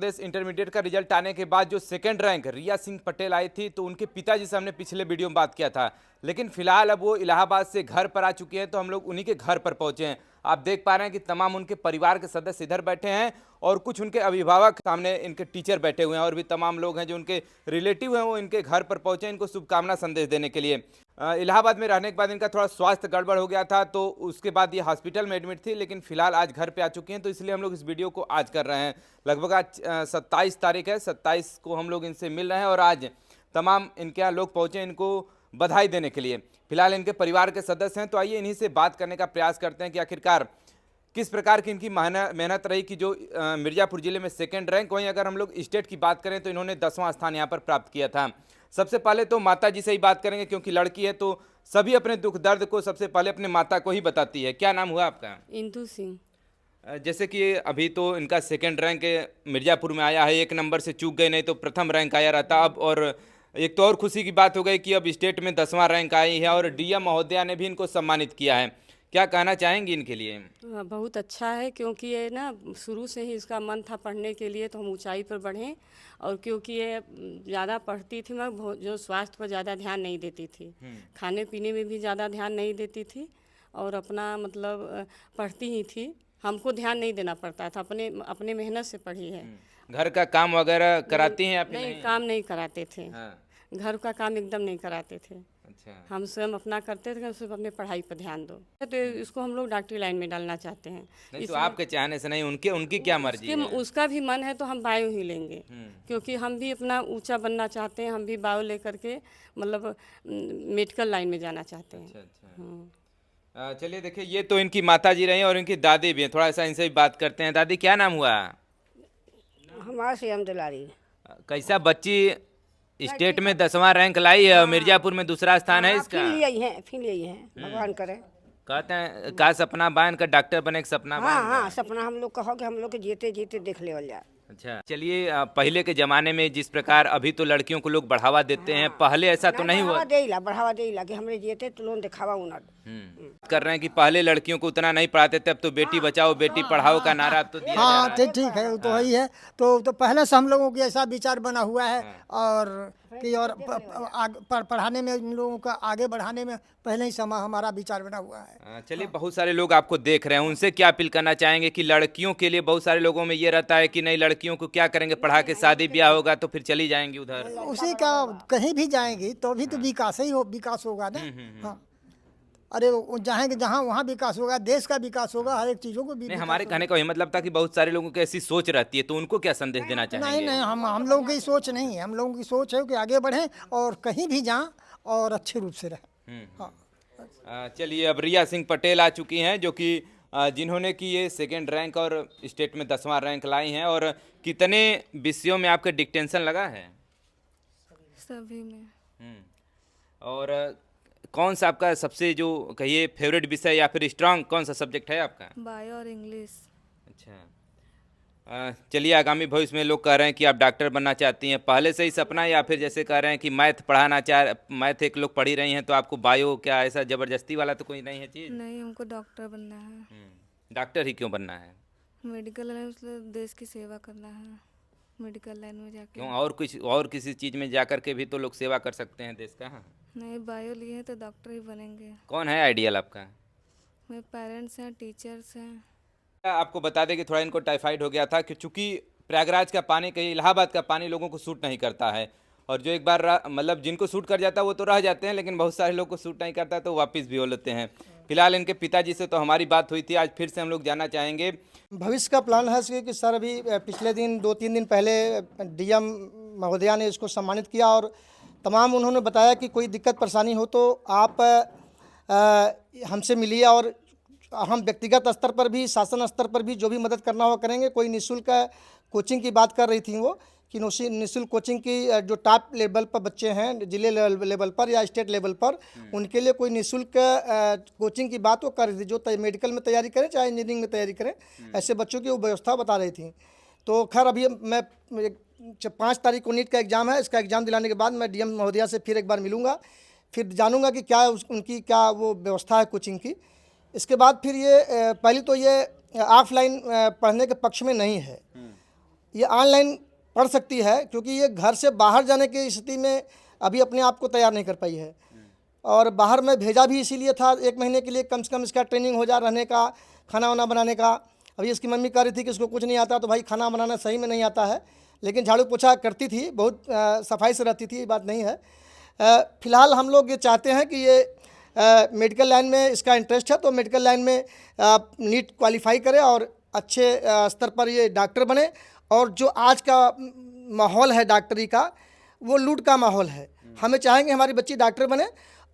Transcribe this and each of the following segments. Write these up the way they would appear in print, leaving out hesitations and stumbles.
प्रदेश intermediate का result आने के बाद जो सेकंड रैंक रिया सिंह पटेल आई थी, तो उनके पिताजी से हमने पिछले वीडियो में बात किया था। लेकिन फिलहाल अब वो इलाहाबाद से घर पर आ चुकी हैं, तो हम लोग उन्हीं के घर पर पहुंचे हैं। आप देख पा रहे हैं कि तमाम उनके परिवार के सदस्य इधर बैठे हैं और कुछ उनके अभिभावक सामने इनके टीचर बैठे हुए हैं, और भी तमाम लोग हैं जो उनके रिलेटिव हैं, वो इनके घर पर पहुंचे इनको शुभकामना संदेश देने के लिए। इलाहाबाद में रहने के बाद इनका थोड़ा स्वास्थ्य गड़बड़ हो गया था, तो उसके बाद ये हॉस्पिटल में एडमिट थी, लेकिन फिलहाल आज घर पे आ चुकी हैं, तो इसलिए हम लोग इस वीडियो को आज कर रहे हैं। लगभग आज 27 तारीख है, 27 को हम लोग इनसे मिल रहे हैं और आज तमाम इनके यहाँ लोग पहुँचे इनको बधाई देने के लिए। फिलहाल इनके परिवार के सदस्य हैं, तो आइए इन्हीं से बात करने का प्रयास करते हैं कि आखिरकार किस प्रकार की इनकी मेहनत रही कि जो मिर्ज़ापुर जिले में सेकंड रैंक। वहीं अगर हम लोग स्टेट की बात करें तो इन्होंने 10वां स्थान यहाँ पर प्राप्त किया था। सबसे पहले तो माता जी से ही बात करेंगे, क्योंकि लड़की है तो सभी अपने दुख दर्द को सबसे पहले अपने माता को ही बताती है। क्या नाम हुआ आपका? इंदु सिंह। जैसे कि अभी तो इनका सेकंड रैंक मिर्ज़ापुर में आया है, 1 नंबर से चूक गए, नहीं तो प्रथम रैंक आया रहता अब। और एक तो और खुशी की बात हो गई कि अब स्टेट में 10वां रैंक आई है और डीएम महोदया ने भी इनको सम्मानित किया है। क्या कहना चाहेंगी इनके लिए? बहुत अच्छा है, क्योंकि ये ना शुरू से ही इसका मन था पढ़ने के लिए, तो हम ऊंचाई पर बढ़ें। और क्योंकि ये ज़्यादा पढ़ती थी, मैं जो स्वास्थ्य पर ज़्यादा ध्यान नहीं देती थी, खाने पीने में भी ज़्यादा ध्यान नहीं देती थी, और अपना मतलब पढ़ती ही थी। हमको ध्यान नहीं देना पड़ता था, अपने मेहनत से पढ़ी है। घर का काम वगैरह कराती हैं या फिर नहीं, काम नहीं कराते थे। हाँ। घर का काम एकदम नहीं कराते थे। अच्छा। हम स्वयं अपना करते थे, सिर्फ अपने पढ़ाई पर ध्यान दो। तो इसको हम लोग डॉक्टरी लाइन में डालना चाहते हैं। नहीं तो आपके चाहने से नहीं, उनकी क्या मर्जी है? उसका भी मन है तो हम बायो ही लेंगे, क्योंकि हम भी अपना ऊंचा बनना चाहते हैं। हम भी बायो लेकर के मतलब मेडिकल लाइन में जाना चाहते हैं। अच्छा। चलिए देखिए, ये तो इनकी माता जी रही और इनकी दादी भी हैं। थोड़ा सा इनसे भी बात करते हैं। दादी, क्या नाम हुआ? हमारा सीएम दुलारी। कैसा बच्ची स्टेट में 10वां रैंक लाई है, मिर्जापुर में दूसरा स्थान है इसका। फिर यही है भगवान करे। कहते हैं का सपना बान का डॉक्टर बने का सपना हाँ बान हाँ, का। सपना हम लोग कहो कि हम लोग के जीते जीते देख ले जाए। अच्छा, चलिए पहले के जमाने में जिस प्रकार अभी तो लड़कियों को लोग बढ़ावा देते हैं, पहले ऐसा तो नहीं हुआ? बढ़ावा दे कि हमरे जीते तो लोन दिखावा उन्हें कर रहे हैं कि पहले लड़कियों को उतना नहीं पढ़ाते थे, अब तो बेटी बचाओ बेटी पढ़ाओ का नारा अब तो दिया जा रहा हाँ है। ठीक है, वो तो वही है। तो पहले से हम लोगों की ऐसा विचार बना हुआ है, और कि और पढ़ाने में इन लोगों का आगे बढ़ाने में पहले ही समय हमारा विचार बना हुआ है। चलिए, बहुत सारे लोग आपको देख रहे हैं, उनसे क्या अपील करना चाहेंगे कि लड़कियों के लिए बहुत सारे लोगों में ये रहता है कि नहीं, लड़कियों को क्या करेंगे, पढ़ा के शादी ब्याह होगा तो फिर चली जाएंगी उधर। उसी का कहीं भी जाएंगी तो भी तो विकास होगा ना। हाँ, अरे वो जाएंगे जहाँ वहाँ विकास होगा, देश का विकास होगा, हर एक चीज़ों को भी नहीं, हमारे कहने का वही मतलब था कि बहुत सारे लोगों की ऐसी सोच रहती है, तो उनको क्या संदेश देना नहीं चाहेंगे? नहीं, हम लोगों की सोच नहीं है। हम लोगों की सोच है कि आगे बढ़ें और कहीं भी जाएं और अच्छे रूप से रहें। हाँ। चलिए, अब रिया सिंह पटेल आ चुकी हैं, जो कि जिन्होंने कि ये सेकंड रैंक और स्टेट में 10वां रैंक लाई हैं। और कितने विषयों में आपका डिक्टेंशन लगा है? सभी में। और कौन सा आपका सबसे जो कहिए फेवरेट विषय या फिर स्ट्रांग कौन सा सब्जेक्ट है आपका? बायो और इंग्लिश। अच्छा। चलिए, आगामी भविष्य में लोग कह रहे हैं कि आप डॉक्टर बनना चाहती हैं, पहले से ही सपना, या फिर जैसे कह रहे हैं कि मैथ एक लोग पढ़ी रही हैं, तो आपको बायो क्या ऐसा ज़बरदस्ती वाला तो कोई नहीं है चीज़? नहीं, हमको डॉक्टर बनना है। डॉक्टर ही क्यों बनना है? मेडिकल लाइन मतलब देश की सेवा करना है, मेडिकल लाइन में जाके। क्यों, और किसी चीज़ में जा कर के भी तो लोग सेवा कर सकते हैं देश का। नहीं, बायो लिए हैं तो डॉक्टर ही बनेंगे। कौन है आइडियल आपका? मेरे पेरेंट्स हैं, टीचर्स हैं। आपको बता दें कि थोड़ा इनको टाइफाइड हो गया था, कि चूंकि प्रयागराज का पानी, कहीं इलाहाबाद का पानी लोगों को सूट नहीं करता है, और जो एक बार मतलब जिनको सूट कर जाता है वो तो रह जाते हैं, लेकिन बहुत सारे लोग को सूट नहीं करता है तो वापस भी हो लेते हैं। फिलहाल इनके पिताजी से तो हमारी बात हुई थी, आज फिर से हम लोग जानना चाहेंगे। भविष्य का प्लान है कि सर अभी पिछले दिन 2-3 दिन पहले डीएम महोदया ने इसको सम्मानित किया, और तमाम उन्होंने बताया कि कोई दिक्कत परेशानी हो तो आप हमसे मिलिए, और हम व्यक्तिगत स्तर पर भी, शासन स्तर पर भी जो भी मदद करना हो करेंगे। कोई निःशुल्क कोचिंग की बात कर रही थी वो, कि निःशुल्क कोचिंग की जो टॉप लेवल पर बच्चे हैं, जिले लेवल पर या स्टेट लेवल पर, उनके लिए कोई निःशुल्क कोचिंग की बात वो कर रही थी, जो मेडिकल में तैयारी करें चाहे इंजीनियरिंग में तैयारी करें, ऐसे बच्चों की वो व्यवस्था बता रही थी। तो खैर अभी मैं 5 तारीख को नीट का एग्ज़ाम है, इसका एग्ज़ाम दिलाने के बाद मैं डीएम महोदया से फिर एक बार मिलूँगा, फिर जानूँगा कि क्या उनकी क्या वो व्यवस्था है कोचिंग की। इसके बाद फिर ये पहले तो ये ऑफलाइन पढ़ने के पक्ष में नहीं है, ये ऑनलाइन पढ़ सकती है, क्योंकि ये घर से बाहर जाने की स्थिति में अभी अपने आप को तैयार नहीं कर पाई है। और बाहर मैं भेजा भी इसीलिए था 1 महीने के लिए, कम से कम इसका ट्रेनिंग हो जा, रहने का, खाना वाना बनाने का। अभी इसकी मम्मी कह रही थी कि इसको कुछ नहीं आता, तो भाई खाना बनाना सही में नहीं आता है, लेकिन झाड़ू पोछा करती थी, बहुत सफाई से रहती थी, ये बात नहीं है। फ़िलहाल हम लोग ये चाहते हैं कि ये मेडिकल लाइन में इसका इंटरेस्ट है, तो मेडिकल लाइन में नीट क्वालिफाई करे और अच्छे स्तर पर ये डॉक्टर बने। और जो आज का माहौल है डॉक्टरी का, वो लूट का माहौल है। हमें चाहेंगे हमारी बच्ची डॉक्टर बने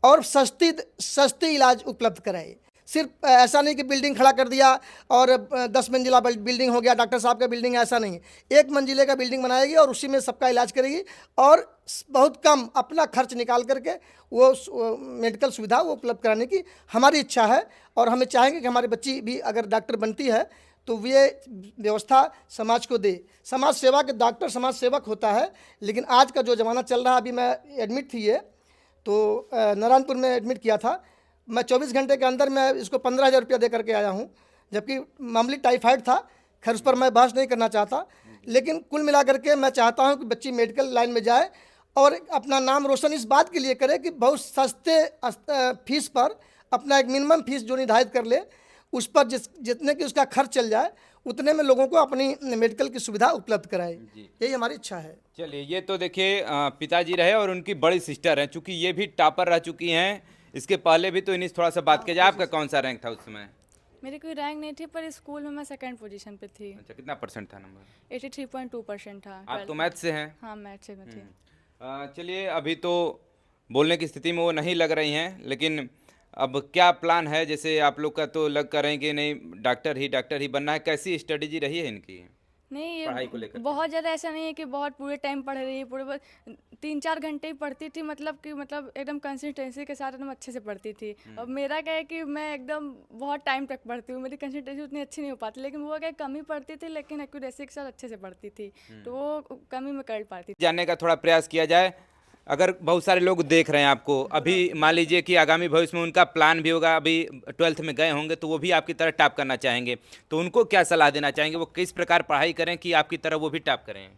और सस्ती इलाज उपलब्ध कराए। सिर्फ ऐसा नहीं कि बिल्डिंग खड़ा कर दिया और 10 मंजिला बिल्डिंग हो गया, डॉक्टर साहब का बिल्डिंग, ऐसा नहीं। 1 मंजिले का बिल्डिंग बनाएगी और उसी में सबका इलाज करेगी, और बहुत कम अपना खर्च निकाल करके वो मेडिकल सुविधा वो उपलब्ध कराने की हमारी इच्छा है। और हमें चाहेंगे कि हमारी बच्ची भी अगर डॉक्टर बनती है तो ये व्यवस्था समाज को दे। समाज सेवा के डॉक्टर समाज सेवक होता है, लेकिन आज का जो ज़माना चल रहा है, अभी मैं एडमिट थी ये तो नारायणपुर में एडमिट किया था मैं, 24 घंटे के अंदर मैं इसको 15,000 रुपया दे करके आया हूँ, जबकि मामूली टाइफाइड था। खैर उस पर मैं बहस नहीं करना चाहता, लेकिन कुल मिला करके मैं चाहता हूँ कि बच्ची मेडिकल लाइन में जाए और अपना नाम रोशन इस बात के लिए करे कि बहुत सस्ते फीस पर अपना एक मिनिमम फीस जो निर्धारित कर ले, उस पर जितने की उसका खर्च चल जाए, उतने में लोगों को अपनी मेडिकल की सुविधा उपलब्ध कराए। यही हमारी इच्छा है। चलिए, ये तो देखिए पिताजी रहे और उनकी बड़ी सिस्टर हैं, चूंकि ये भी टॉपर रह चुकी हैं। इसके पहले भी तो इन्हीं से थोड़ा सा बात किया जाए। आपका कौन सा रैंक था उस समय? मेरी कोई रैंक नहीं थी, पर स्कूल में मैं सेकंड पोजीशन पे थी। अच्छा, कितना परसेंट था नंबर? 83.2% था। आप तो मैथ से हैं। हाँ, मैथ से मैं थी। चलिए, अभी तो बोलने की स्थिति में वो नहीं लग रही हैं, लेकिन अब क्या प्लान है? जैसे आप लोग का तो लग कर रहे हैं कि नहीं डॉक्टर ही बनना है। कैसी स्ट्रेटेजी रही है इनकी नहीं, पढ़ाई को लेकर? बहुत ज़्यादा ऐसा नहीं है कि बहुत पूरे टाइम पढ़ रही है, पूरे 3-4 घंटे ही पढ़ती थी, मतलब एकदम कंसिस्टेंसी के साथ एकदम अच्छे से पढ़ती थी। और मेरा क्या है कि मैं एकदम बहुत टाइम तक पढ़ती हूँ, मेरी कंसिस्टेंसी उतनी अच्छी नहीं हो पाती, लेकिन वो क्या कम ही पढ़ती थी, लेकिन एक्यूरेसी के साथ अच्छे से पढ़ती थी, तो वो कम ही में कर पाती थी। जानने का थोड़ा प्रयास किया जाए। अगर बहुत सारे लोग देख रहे हैं आपको, अभी मान लीजिए कि आगामी भविष्य में उनका प्लान भी होगा, अभी 12th में गए होंगे तो वो भी आपकी तरह टॉप करना चाहेंगे, तो उनको क्या सलाह देना चाहेंगे? वो किस प्रकार पढ़ाई करें कि आपकी तरह वो भी टॉप करें?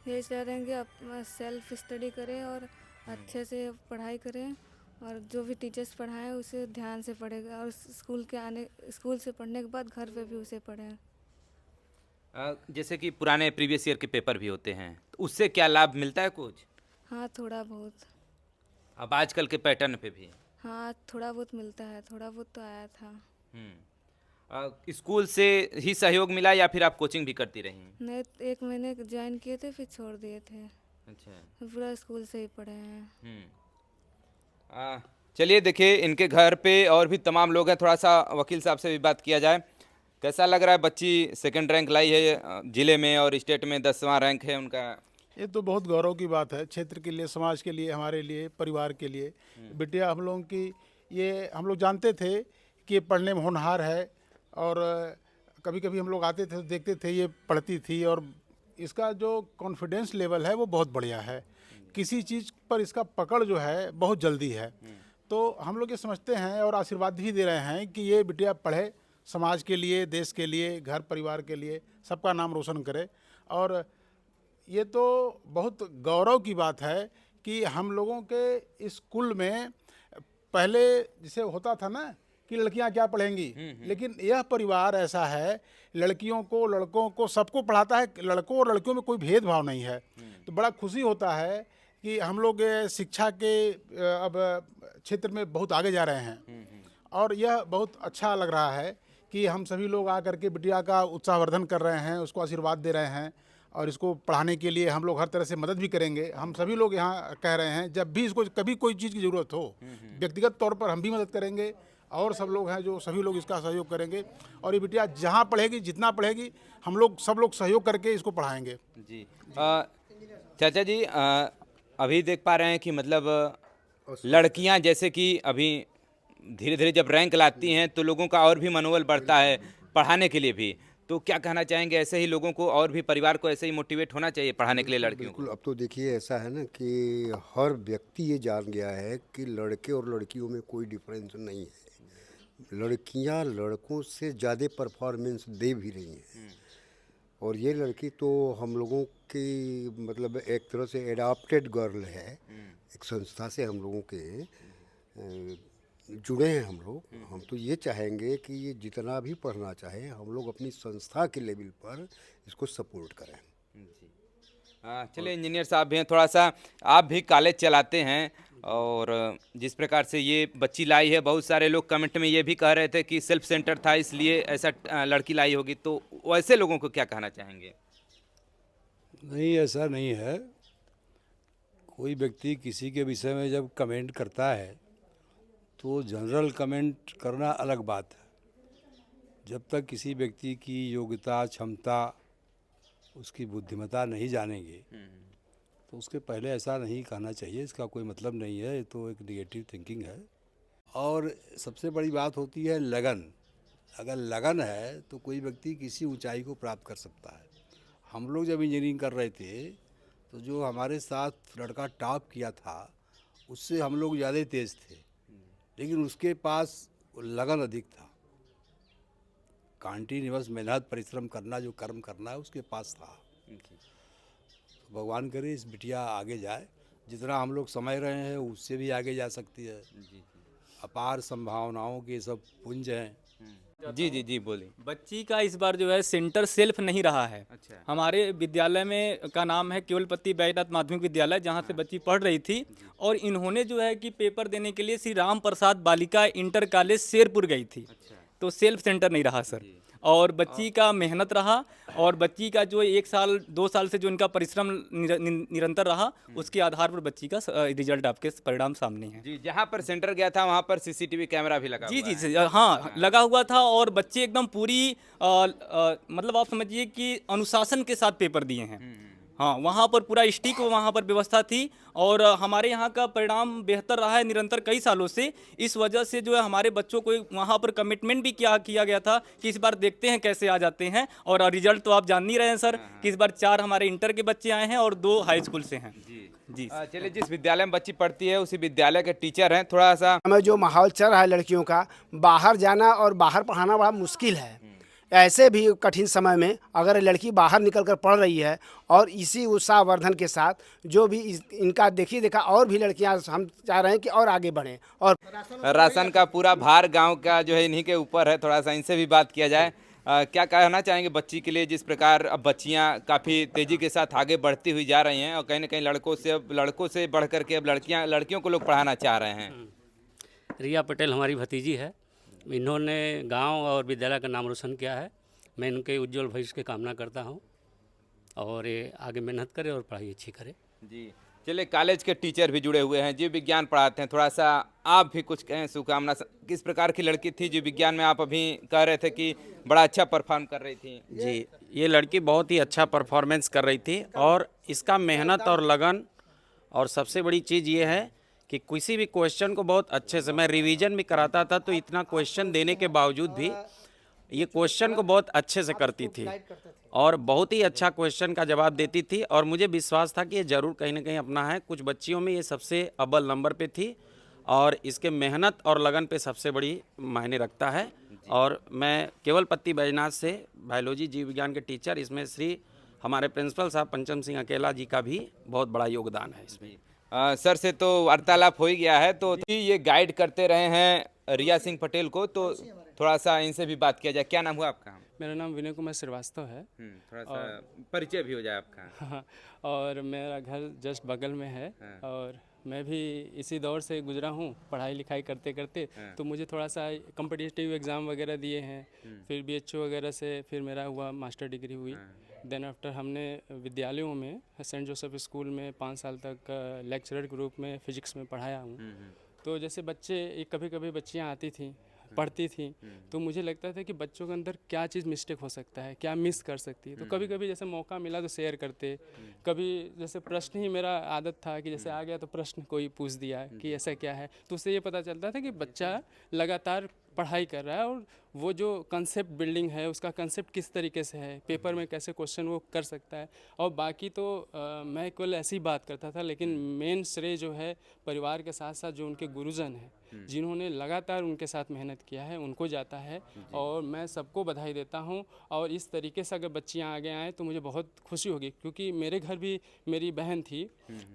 यही चाह रहे हैं कि अपना सेल्फ स्टडी करें और अच्छे से पढ़ाई करें, और जो भी टीचर्स पढ़ाएं उसे ध्यान से पढ़ेगा, और स्कूल से पढ़ने के बाद घर पे भी उसे पढ़ें। जैसे कि पुराने प्रीवियस ईयर के पेपर भी होते हैं, तो उससे क्या लाभ मिलता है कुछ? हाँ, थोड़ा बहुत। अब आजकल के पैटर्न पे भी? हाँ, थोड़ा बहुत मिलता है, थोड़ा बहुत तो आया था। स्कूल से ही सहयोग मिला या फिर आप कोचिंग भी करती रही? नहीं, 1 महीने ज्वाइन किए थे, फिर छोड़ दिए थे। अच्छा। पूरा स्कूल से ही पढ़े हैं। चलिए, देखिए इनके घर पे और भी तमाम लोग हैं, थोड़ा सा वकील साहब से भी बात किया जाए। कैसा लग रहा है? बच्ची सेकंड रैंक लाई है जिले में और स्टेट में 10वां रैंक है उनका। ये तो बहुत गौरव की बात है, क्षेत्र के लिए, समाज के लिए, हमारे लिए, परिवार के लिए। बिटिया हम लोगों की, ये हम लोग जानते थे कि ये पढ़ने में होनहार है, और कभी कभी हम लोग आते थे तो देखते थे ये पढ़ती थी, और इसका जो कॉन्फिडेंस लेवल है वो बहुत बढ़िया है। किसी चीज़ पर इसका पकड़ जो है बहुत जल्दी है। तो हम लोग ये समझते हैं और आशीर्वाद भी दे रहे हैं कि ये बिटिया पढ़े, समाज के लिए, देश के लिए, घर परिवार के लिए, सबका नाम रोशन करे। और ये तो बहुत गौरव की बात है कि हम लोगों के स्कूल में पहले जैसे होता था ना कि लड़कियां क्या पढ़ेंगी, लेकिन यह परिवार ऐसा है, लड़कियों को, लड़कों को, सबको पढ़ाता है। लड़कों और लड़कियों में कोई भेदभाव नहीं है। तो बड़ा खुशी होता है कि हम लोग शिक्षा के अब क्षेत्र में बहुत आगे जा रहे हैं, और यह बहुत अच्छा लग रहा है कि हम सभी लोग आकर के बिटिया का उत्साहवर्धन कर रहे हैं, उसको आशीर्वाद दे रहे हैं, और इसको पढ़ाने के लिए हम लोग हर तरह से मदद भी करेंगे। हम सभी लोग यहाँ कह रहे हैं, जब भी इसको कभी कोई चीज़ की ज़रूरत हो, व्यक्तिगत तौर पर हम भी मदद करेंगे, और सब लोग हैं जो सभी लोग इसका सहयोग करेंगे। और ये बिटिया जहाँ पढ़ेगी, जितना पढ़ेगी, हम लोग सब लोग सहयोग करके इसको पढ़ाएंगे। जी चाचा जी, अभी देख पा रहे हैं कि मतलब लड़कियां जैसे कि अभी धीरे धीरे जब रैंक लाती हैं तो लोगों का और भी मनोबल बढ़ता है पढ़ाने के लिए भी। तो क्या कहना चाहेंगे? ऐसे ही लोगों को और भी परिवार को ऐसे ही मोटिवेट होना चाहिए पढ़ाने के लिए लड़कियों को? बिल्कुल। अब तो देखिए ऐसा है ना कि हर व्यक्ति ये जान गया है कि लड़के और लड़कियों में कोई डिफरेंस नहीं है। लड़कियां लड़कों से ज़्यादा परफॉर्मेंस दे भी रही हैं, और ये लड़की तो हम लोगों की मतलब एक तरह से एडॉप्टेड गर्ल है। एक संस्था से हम लोगों के जुड़े हैं हम लोग। हम तो ये चाहेंगे कि ये जितना भी पढ़ना चाहे हम लोग अपनी संस्था के लेवल पर इसको सपोर्ट करें। चलिए इंजीनियर साहब भी हैं, थोड़ा सा आप भी कॉलेज चलाते हैं और जिस प्रकार से ये बच्ची लाई है, बहुत सारे लोग कमेंट में ये भी कह रहे थे कि सेल्फ सेंटर था इसलिए ऐसा लड़की लाई होगी, तो वैसे लोगों को क्या कहना चाहेंगे? नहीं, ऐसा नहीं है। कोई व्यक्ति किसी के विषय में जब कमेंट करता है तो जनरल कमेंट करना अलग बात है। जब तक किसी व्यक्ति की योग्यता, क्षमता, उसकी बुद्धिमत्ता नहीं जानेंगे तो उसके पहले ऐसा नहीं कहना चाहिए। इसका कोई मतलब नहीं है, ये तो एक निगेटिव थिंकिंग है। और सबसे बड़ी बात होती है लगन। अगर लगन है तो कोई व्यक्ति किसी ऊंचाई को प्राप्त कर सकता है। हम लोग जब इंजीनियरिंग कर रहे थे तो जो हमारे साथ लड़का टॉप किया था उससे हम लोग ज़्यादा तेज़ थे, लेकिन उसके पास लगन अधिक था। कंटीन्यूअस मेहनत, परिश्रम करना, जो कर्म करना है उसके पास था। तो भगवान करे इस बिटिया आगे जाए। जितना हम लोग समझ रहे हैं उससे भी आगे जा सकती है। अपार संभावनाओं के सब पुंज हैं। जी जी जी बोलिए। बच्ची का इस बार जो है सेंटर सेल्फ नहीं रहा है। अच्छा। हमारे विद्यालय में का नाम है केवलपति बैजनाथ माध्यमिक विद्यालय, जहाँ से बच्ची पढ़ रही थी, और इन्होंने जो है कि पेपर देने के लिए श्री राम प्रसाद बालिका इंटर कॉलेज शेरपुर गई थी। तो सेल्फ सेंटर नहीं रहा सर। और बच्ची का मेहनत रहा, और बच्ची का जो 1 साल 2 साल से जो इनका परिश्रम निरंतर रहा, उसके आधार पर बच्ची का रिजल्ट आपके परिणाम सामने है। जी, जहाँ पर सेंटर गया था वहाँ पर सीसीटीवी कैमरा भी लगा जी हुआ जी है। हाँ, लगा हुआ था, और बच्चे एकदम पूरी मतलब आप समझिए कि अनुशासन के साथ पेपर दिए हैं। हाँ, वहाँ पर पूरा स्टिक वहाँ पर व्यवस्था थी, और हमारे यहाँ का परिणाम बेहतर रहा है निरंतर कई सालों से। इस वजह से जो है हमारे बच्चों को वहाँ पर कमिटमेंट भी किया गया था कि इस बार देखते हैं कैसे आ जाते हैं। और रिजल्ट तो आप जान नहीं रहे हैं सर कि इस बार 4 हमारे इंटर के बच्चे आए हैं और 2 हाई स्कूल से हैं। जी चलिए, जिस विद्यालय में बच्ची पढ़ती है उसी विद्यालय के टीचर हैं, थोड़ा सा हमें जो माहौल चल रहा है लड़कियों का, बाहर जाना और बाहर पढ़ाना बड़ा मुश्किल है। ऐसे भी कठिन समय में अगर लड़की बाहर निकल कर पढ़ रही है और इसी उत्साहवर्धन के साथ जो भी इनका देखा और भी लड़कियां, हम चाह रहे हैं कि और आगे बढ़ें। और राशन का पूरा भार गांव का जो है इन्हीं के ऊपर है। थोड़ा सा इनसे भी बात किया जाए। क्या कहना चाहेंगे बच्ची के लिए, जिस प्रकार अब बच्चियां काफ़ी तेज़ी के साथ आगे बढ़ती हुई जा रही हैं और कहीं ना कहीं लड़कों से बढ़ करके अब लड़कियों को लोग पढ़ाना चाह रहे हैं? रिया पटेल हमारी भतीजी है। इन्होंने गांव और विद्यालय का नाम रोशन किया है। मैं इनके उज्जवल भविष्य की कामना करता हूं, और ये आगे मेहनत करे और पढ़ाई अच्छी करे। जी, चलिए, कॉलेज के टीचर भी जुड़े हुए हैं, जीव विज्ञान पढ़ाते हैं। थोड़ा सा आप भी कुछ कहें, शुभकामना। किस प्रकार की लड़की थी जीव विज्ञान में? आप अभी कह रहे थे कि बड़ा अच्छा परफॉर्म कर रही थी। जी, ये लड़की बहुत ही अच्छा परफॉर्मेंस कर रही थी, और इसका मेहनत और लगन, और सबसे बड़ी चीज़ ये है कि किसी भी क्वेश्चन को बहुत अच्छे से, मैं रिवीजन भी कराता था तो इतना क्वेश्चन देने के बावजूद भी ये क्वेश्चन को बहुत अच्छे से करती थी, और बहुत ही अच्छा क्वेश्चन का जवाब देती थी। और मुझे विश्वास था कि ये ज़रूर कहीं ना कहीं अपना है। कुछ बच्चियों में ये सबसे अव्वल नंबर पे थी, और इसके मेहनत और लगन पे सबसे बड़ी मायने रखता है। और मैं केवलपति बैजनाथ से बायोलॉजी जीव विज्ञान के टीचर, इसमें श्री हमारे प्रिंसिपल साहब पंचम सिंह अकेला जी का भी बहुत बड़ा योगदान है इसमें। सर से तो वार्तालाप हो ही गया है, तो ये गाइड करते रहे हैं रिया सिंह पटेल को, तो थोड़ा सा इनसे भी बात किया जाए। क्या नाम हुआ आपका? मेरा नाम विनय कुमार श्रीवास्तव है। थोड़ा सा परिचय भी हो जाए आपका। हाँ, और मेरा घर जस्ट बगल में है। और मैं भी इसी दौर से गुजरा हूँ, पढ़ाई लिखाई करते करते। तो मुझे थोड़ा सा कॉम्पिटिटिव एग्ज़ाम वगैरह दिए हैं, फिर BHO वगैरह से फिर मेरा हुआ मास्टर डिग्री हुई। देन आफ्टर हमने विद्यालयों में सेंट जोसेफ स्कूल में 5 साल तक लेक्चरर के रूप में फ़िज़िक्स में पढ़ाया हूँ। तो जैसे बच्चे, कभी कभी बच्चियाँ आती थी, पढ़ती थी, तो मुझे लगता था कि बच्चों के अंदर क्या चीज़ मिस्टेक हो सकता है, क्या मिस कर सकती है। तो कभी कभी जैसे मौका मिला तो शेयर करते। कभी जैसे प्रश्न ही, मेरा आदत था कि जैसे आ गया तो प्रश्न कोई पूछ दिया कि ऐसा क्या है, तो उससे ये पता चलता था कि बच्चा लगातार पढ़ाई कर रहा है और वो जो कंसेप्ट बिल्डिंग है उसका कंसेप्ट किस तरीके से है, पेपर में कैसे क्वेश्चन वो कर सकता है। और बाकी तो मैं केवल ऐसी बात करता था, लेकिन मेन श्रेय जो है परिवार के साथ साथ जो उनके गुरुजन हैं जिन्होंने लगातार उनके साथ मेहनत किया है उनको जाता है। और मैं सबको बधाई देता हूं। और इस तरीके से अगर बच्चियां आगे आएँ तो मुझे बहुत खुशी होगी, क्योंकि मेरे घर भी मेरी बहन थी,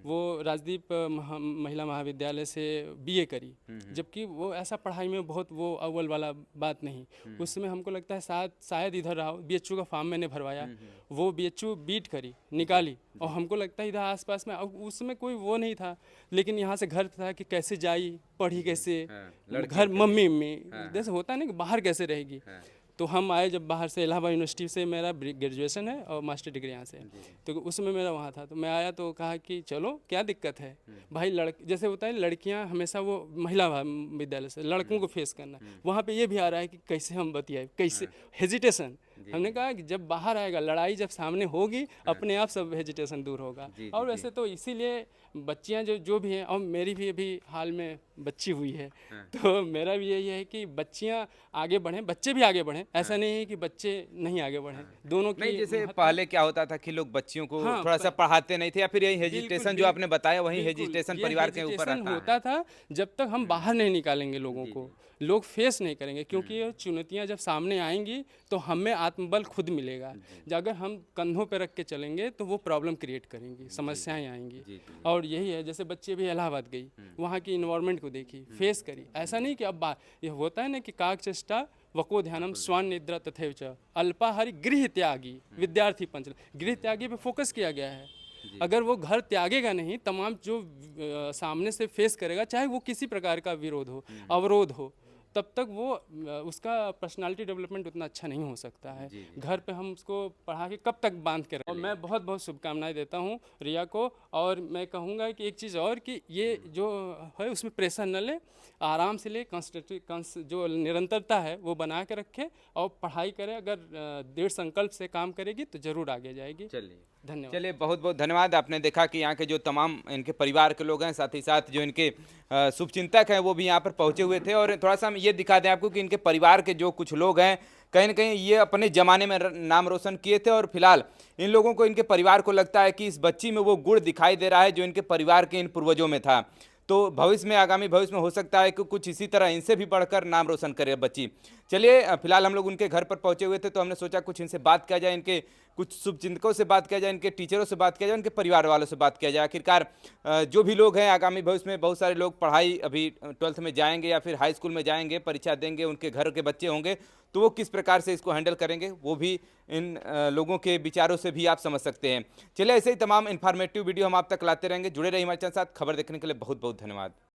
वो राजदीप महिला महाविद्यालय से बीए करी, जबकि वो ऐसा पढ़ाई में बहुत वो अव्वल वाला बात नहीं। उसमें हमको लगता है शायद इधर रहा, बीएचयू का फॉर्म मैंने भरवाया, वो बीएचयू बीट करी निकाली, और हमको लगता है इधर आसपास में अब उसमें कोई वो नहीं था, लेकिन यहाँ से घर था कि कैसे जाई, पढ़ी कैसे, घर मम्मी जैसे होता है ना कि बाहर कैसे रहेगी। तो हम आए जब बाहर से, इलाहाबाद यूनिवर्सिटी से मेरा ग्रेजुएशन है और मास्टर डिग्री यहाँ से, तो उसमें मेरा वहाँ था। तो मैं आया तो कहा कि चलो क्या दिक्कत है भाई, जैसे होता है लड़कियाँ हमेशा वो महिला विद्यालय से लड़कों को फेस करना, वहाँ पे ये भी आ रहा है कि कैसे हम बतियाए, कैसे हेजिटेशन। हमने कहा कि जब बाहर आएगा, लड़ाई जब सामने होगी, अपने आप सब हेजिटेशन दूर होगा। और वैसे तो इसीलिए बच्चियां जो भी हैं, और मेरी भी अभी हाल में बच्ची हुई है, तो मेरा भी यही है कि बच्चियां आगे बढ़ें, बच्चे भी आगे बढ़ें। ऐसा नहीं है कि बच्चे नहीं आगे बढ़ें, दोनों की। नहीं, जैसे पहले क्या होता था कि लोग बच्चियों को थोड़ा सा पढ़ाते नहीं थे, या फिर यही हेजिटेशन जो आपने बताया वही हेजिटेशन परिवार के ऊपर होता था। जब तक हम बाहर नहीं निकालेंगे लोगों को, लोग फेस नहीं करेंगे, क्योंकि ये चुनौतियां जब सामने आएंगी तो हमें आत्मबल खुद मिलेगा। अगर हम कंधों पे रख के चलेंगे तो वो प्रॉब्लम क्रिएट करेंगी, समस्याएं आएंगी। और यही है, जैसे बच्चे भी इलाहाबाद गई, वहाँ की इन्वायरमेंट को देखी, फेस करी। ऐसा नहीं कि अब ये होता है ना कि काक चेष्टा वको ध्यानम स्वान निद्रा तथैव च अल्पाहारी गृह त्यागी विद्यार्थी पंचल। गृह त्यागी पे फोकस किया गया है। अगर वो घर त्यागेगा नहीं, तमाम जो सामने से फेस करेगा, चाहे वो किसी प्रकार का विरोध हो, अवरोध हो, तब तक वो उसका पर्सनालिटी डेवलपमेंट उतना अच्छा नहीं हो सकता है। घर पे हम उसको पढ़ा के कब तक बांध के रखें। और मैं बहुत बहुत शुभकामनाएं देता हूँ रिया को। और मैं कहूँगा कि एक चीज़ और, कि ये जो है उसमें प्रेशर न ले, आराम से ले, जो निरंतरता है वो बना के रखे और पढ़ाई करे। अगर दृढ़ संकल्प से काम करेगी तो ज़रूर आगे जाएगी। चलिए, धन्यवाद। चलिए, बहुत बहुत धन्यवाद। आपने देखा कि यहाँ के जो तमाम इनके परिवार के लोग हैं, साथ ही साथ जो इनके शुभचिंतक हैं, वो भी यहाँ पर पहुँचे हुए थे। और थोड़ा सा हम ये दिखा दें आपको कि इनके परिवार के जो कुछ लोग हैं, कहीं न कहीं ये अपने ज़माने में नाम रोशन किए थे, और फिलहाल इन लोगों को, इनके परिवार को लगता है कि इस बच्ची में वो गुण दिखाई दे रहा है जो इनके परिवार के इन पूर्वजों में था। तो भविष्य में, आगामी भविष्य में हो सकता है कि कुछ इसी तरह इनसे भी बढ़कर नाम रोशन करे बच्ची। चलिए, फिलहाल हम लोग उनके घर पर पहुंचे हुए थे, तो हमने सोचा कुछ इनसे बात किया जाए, इनके कुछ शुभचिंतकों से बात किया जाए, इनके टीचरों से बात किया जाए, उनके परिवार वालों से बात किया जाए। आखिरकार जो भी लोग हैं, आगामी भविष्य में बहुत सारे लोग पढ़ाई अभी 12th में जाएंगे या फिर हाई स्कूल में जाएंगे, परीक्षा देंगे, उनके घर के बच्चे होंगे, तो वो किस प्रकार से इसको हैंडल करेंगे, वो भी इन लोगों के विचारों से भी आप समझ सकते हैं। चलिए, ऐसे ही तमाम इन्फॉर्मेटिव वीडियो हम आप तक लाते रहेंगे। जुड़े रहिए हमारे चैनल के साथ। खबर देखने के लिए बहुत बहुत धन्यवाद।